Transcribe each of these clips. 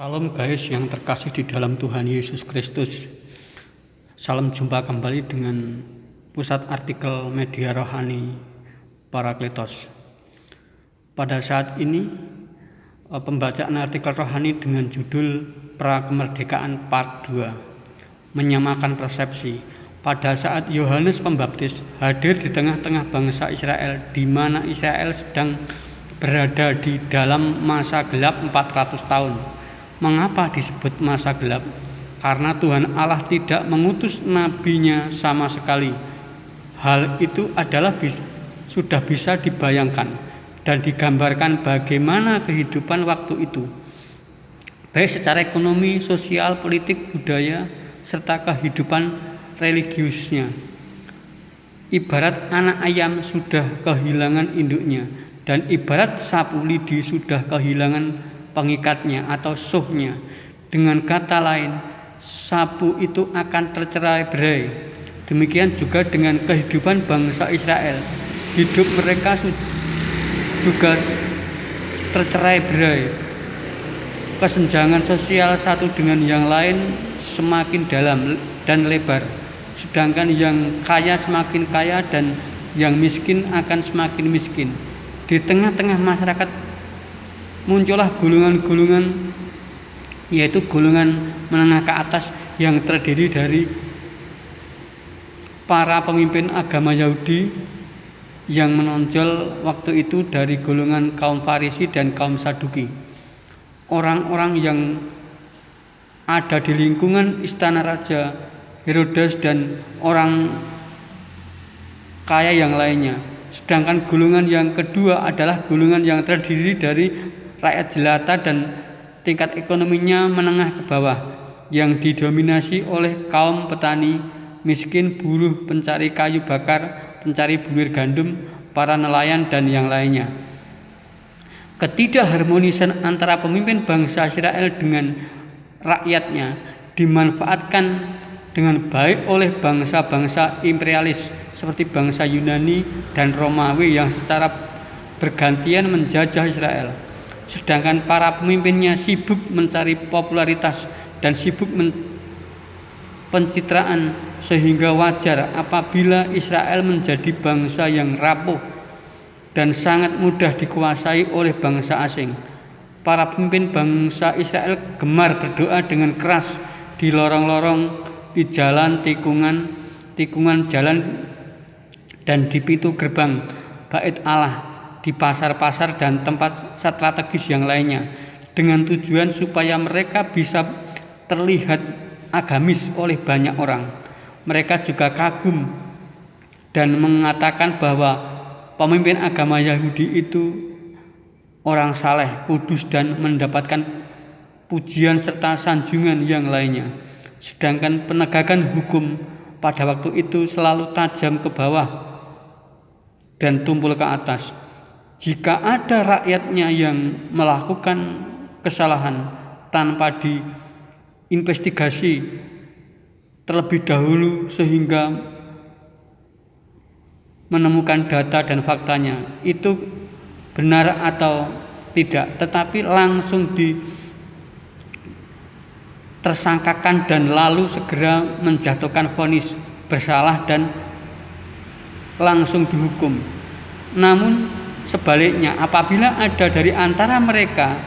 Salam guys yang terkasih di dalam Tuhan Yesus Kristus. Salam jumpa kembali dengan pusat artikel media rohani Parakletos. Pada saat ini pembacaan artikel rohani dengan judul Prakemerdekaan Part 2, menyamakan persepsi. Pada saat Yohanes Pembaptis hadir di tengah-tengah bangsa Israel, di mana Israel sedang berada di dalam masa gelap 400 tahun. Mengapa disebut masa gelap? Karena Tuhan Allah tidak mengutus nabinya sama sekali. Hal itu adalah sudah bisa dibayangkan dan digambarkan bagaimana kehidupan waktu itu, baik secara ekonomi, sosial, politik, budaya, serta kehidupan religiusnya. Ibarat anak ayam sudah kehilangan induknya, dan ibarat sapu lidi sudah kehilangan pengikatnya atau suhnya. Dengan kata lain, sapu itu akan tercerai-berai. Demikian juga dengan kehidupan bangsa Israel. Hidup mereka juga tercerai-berai. Kesenjangan sosial satu dengan yang lain semakin dalam dan lebar. Sedangkan yang kaya semakin kaya dan yang miskin akan semakin miskin. Di tengah-tengah masyarakat muncullah golongan-golongan, yaitu golongan menengah ke atas yang terdiri dari para pemimpin agama Yahudi yang menonjol waktu itu dari golongan kaum Farisi dan kaum Saduki. Orang-orang yang ada di lingkungan istana Raja Herodes dan orang kaya yang lainnya. Sedangkan golongan yang kedua adalah golongan yang terdiri dari rakyat jelata dan tingkat ekonominya menengah ke bawah, yang didominasi oleh kaum petani miskin, buruh, pencari kayu bakar, pencari bulir gandum, para nelayan, dan yang lainnya. Ketidakharmonisan antara pemimpin bangsa Israel dengan rakyatnya dimanfaatkan dengan baik oleh bangsa-bangsa imperialis seperti bangsa Yunani dan Romawi yang secara bergantian menjajah Israel. Sedangkan para pemimpinnya sibuk mencari popularitas dan sibuk pencitraan, sehingga wajar apabila Israel menjadi bangsa yang rapuh dan sangat mudah dikuasai oleh bangsa asing. Para pemimpin bangsa Israel gemar berdoa dengan keras di lorong-lorong, di jalan tikungan jalan, dan di pintu gerbang bait Allah, di pasar-pasar dan tempat strategis yang lainnya, dengan tujuan supaya mereka bisa terlihat agamis oleh banyak orang. Mereka juga kagum dan mengatakan bahwa pemimpin agama Yahudi itu orang saleh, kudus, dan mendapatkan pujian serta sanjungan yang lainnya. Sedangkan penegakan hukum pada waktu itu selalu tajam ke bawah dan tumpul ke atas. Jika ada rakyatnya yang melakukan kesalahan tanpa diinvestigasi terlebih dahulu sehingga menemukan data dan faktanya, itu benar atau tidak, tetapi langsung ditersangkakan dan lalu segera menjatuhkan vonis bersalah dan langsung dihukum. Namun sebaliknya, apabila ada dari antara mereka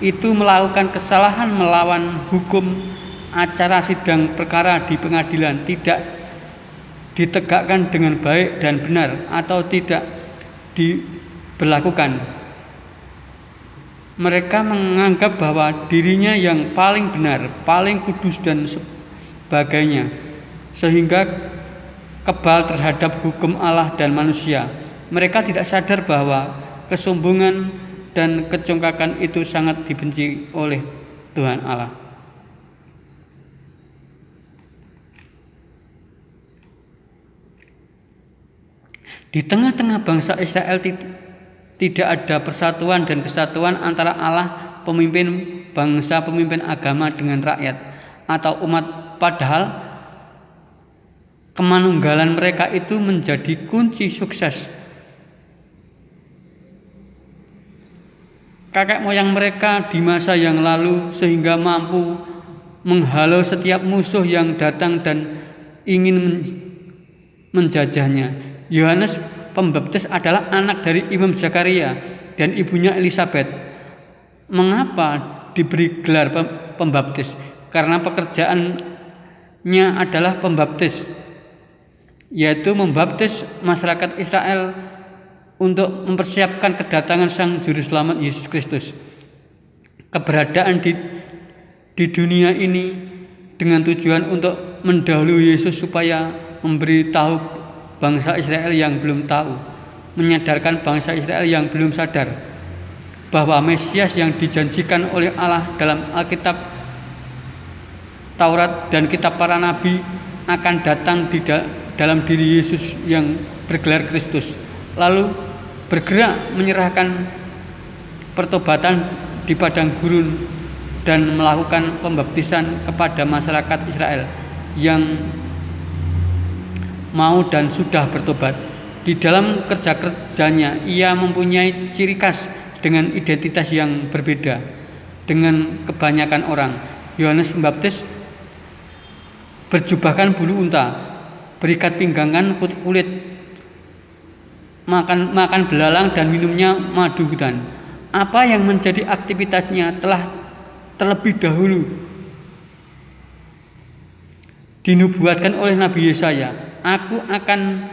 itu melakukan kesalahan melawan hukum acara sidang perkara di pengadilan, tidak ditegakkan dengan baik dan benar atau tidak diberlakukan, mereka menganggap bahwa dirinya yang paling benar, paling kudus dan sebagainya, sehingga kebal terhadap hukum Allah dan manusia. Mereka tidak sadar bahwa kesombongan dan kecongkakan itu sangat dibenci oleh Tuhan Allah. Di tengah-tengah bangsa Israel tidak ada persatuan dan kesatuan antara Allah, pemimpin bangsa, pemimpin agama dengan rakyat atau umat, padahal kemanunggalan mereka itu menjadi kunci sukses. kakek moyang mereka di masa yang lalu sehingga mampu menghalau setiap musuh yang datang dan ingin menjajahnya. Yohanes Pembaptis adalah anak dari Imam Zakaria dan ibunya Elisabet. Mengapa diberi gelar pembaptis? Karena pekerjaannya adalah pembaptis, yaitu membaptis masyarakat Israel untuk mempersiapkan kedatangan Sang Juru Selamat Yesus Kristus. Keberadaan di dunia ini dengan tujuan untuk mendahului Yesus supaya memberitahu bangsa Israel yang belum tahu, menyadarkan bangsa Israel yang belum sadar bahwa Mesias yang dijanjikan oleh Allah dalam Alkitab, Taurat dan kitab para nabi akan datang dalam diri Yesus yang bergelar Kristus, lalu bergerak menyerahkan pertobatan di padang gurun dan melakukan pembaptisan kepada masyarakat Israel yang mau dan sudah bertobat. Di dalam kerja-kerjanya ia mempunyai ciri khas dengan identitas yang berbeda dengan kebanyakan orang. Yohanes Pembaptis berjubahkan bulu unta, berikat pinggangan kulit, makan belalang dan minumnya madu hutan. Apa yang menjadi aktivitasnya telah terlebih dahulu dinubuatkan oleh Nabi Yesaya. Aku akan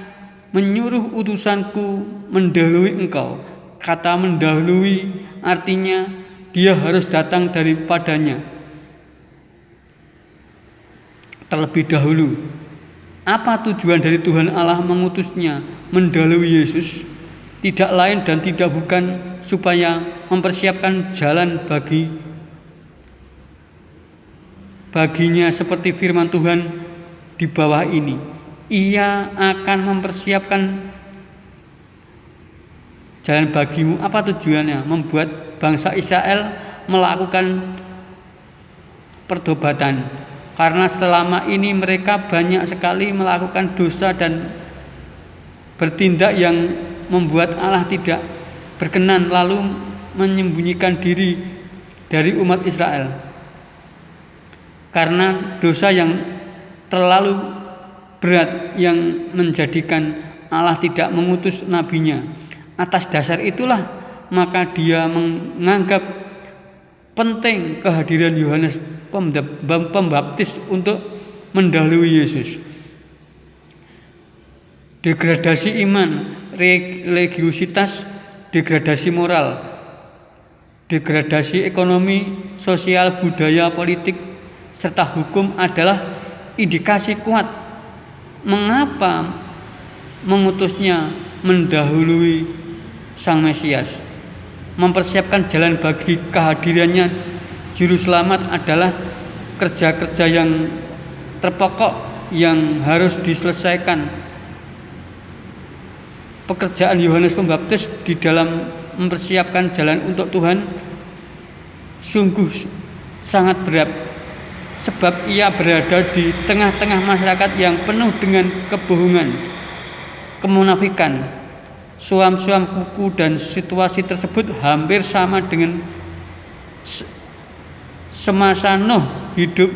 menyuruh utusanku mendahului engkau. Kata mendahului artinya dia harus datang daripadanya terlebih dahulu. Apa tujuan dari Tuhan Allah mengutusnya mendahului Yesus? Tidak lain dan tidak bukan supaya mempersiapkan jalan baginya seperti firman Tuhan di bawah ini. Ia akan mempersiapkan jalan bagimu. Apa tujuannya? Membuat bangsa Israel melakukan pertobatan. Karena selama ini mereka banyak sekali melakukan dosa dan bertindak yang membuat Allah tidak berkenan, lalu menyembunyikan diri dari umat Israel. Karena dosa yang terlalu berat yang menjadikan Allah tidak mengutus nabinya. Atas dasar itulah maka dia menganggap penting kehadiran Yohanes Pembaptis untuk mendahului Yesus. Degradasi iman, religiusitas, degradasi moral, degradasi ekonomi, sosial, budaya, politik, serta hukum adalah indikasi kuat mengapa mengutusnya mendahului Sang Mesias. Mempersiapkan jalan bagi kehadirannya Juru Selamat adalah kerja-kerja yang terpokok yang harus diselesaikan. Pekerjaan Yohanes Pembaptis di dalam mempersiapkan jalan untuk Tuhan sungguh sangat berat, sebab ia berada di tengah-tengah masyarakat yang penuh dengan kebohongan, kemunafikan, suam-suam kuku, dan situasi tersebut hampir sama dengan semasa Nuh hidup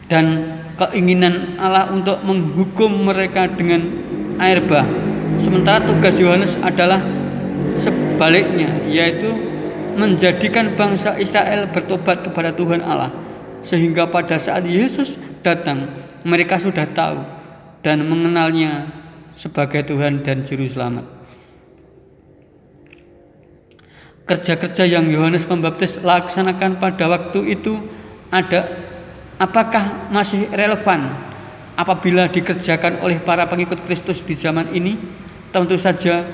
dan keinginan Allah untuk menghukum mereka dengan air bah. Sementara tugas Yohanes adalah sebaliknya, yaitu menjadikan bangsa Israel bertobat kepada Tuhan Allah, sehingga pada saat Yesus datang mereka sudah tahu dan mengenalnya sebagai Tuhan dan Juru Selamat. Kerja-kerja yang Yohanes Pembaptis laksanakan pada waktu itu apakah masih relevan apabila dikerjakan oleh para pengikut Kristus di zaman ini? Tentu saja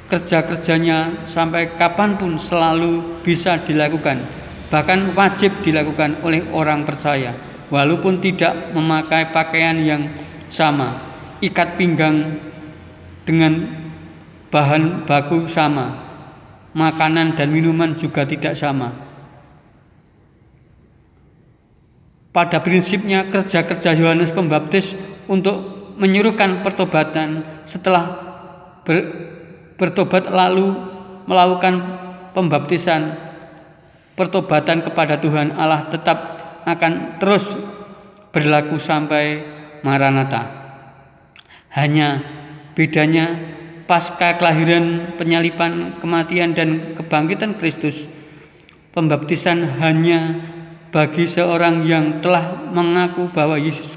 kerja-kerjanya sampai kapanpun selalu bisa dilakukan, bahkan wajib dilakukan oleh orang percaya, walaupun tidak memakai pakaian yang sama, ikat pinggang dengan bahan baku sama, makanan dan minuman juga tidak sama. Pada prinsipnya kerja-kerja Yohanes Pembaptis untuk menyuruhkan pertobatan setelah bertobat lalu melakukan pembaptisan, pertobatan kepada Tuhan Allah tetap akan terus berlaku sampai Maranatha. Hanya bedanya pasca kelahiran, penyaliban, kematian dan kebangkitan Kristus, pembaptisan hanya bagi seorang yang telah mengaku bahwa Yesus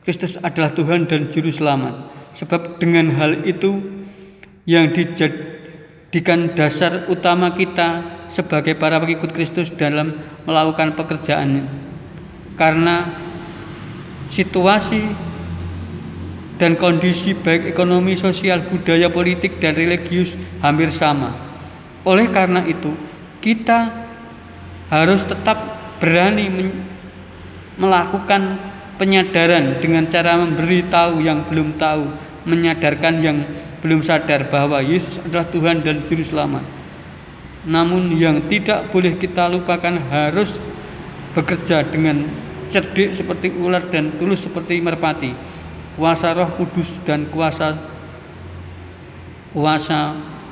Kristus adalah Tuhan dan Juru Selamat. Sebab dengan hal itu yang dijadikan dasar utama kita sebagai para pengikut Kristus dalam melakukan pekerjaannya. Karena situasi dan kondisi baik ekonomi, sosial, budaya, politik, dan religius hampir sama. Oleh karena itu, kita harus tetap berani melakukan penyadaran dengan cara memberi tahu yang belum tahu, menyadarkan yang belum sadar bahwa Yesus adalah Tuhan dan Juru Selamat. Namun yang tidak boleh kita lupakan, harus bekerja dengan cerdik seperti ular dan tulus seperti merpati. Kuasa Roh Kudus dan kuasa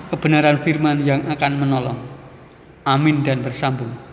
kebenaran firman yang akan menolong. Amin dan bersambung.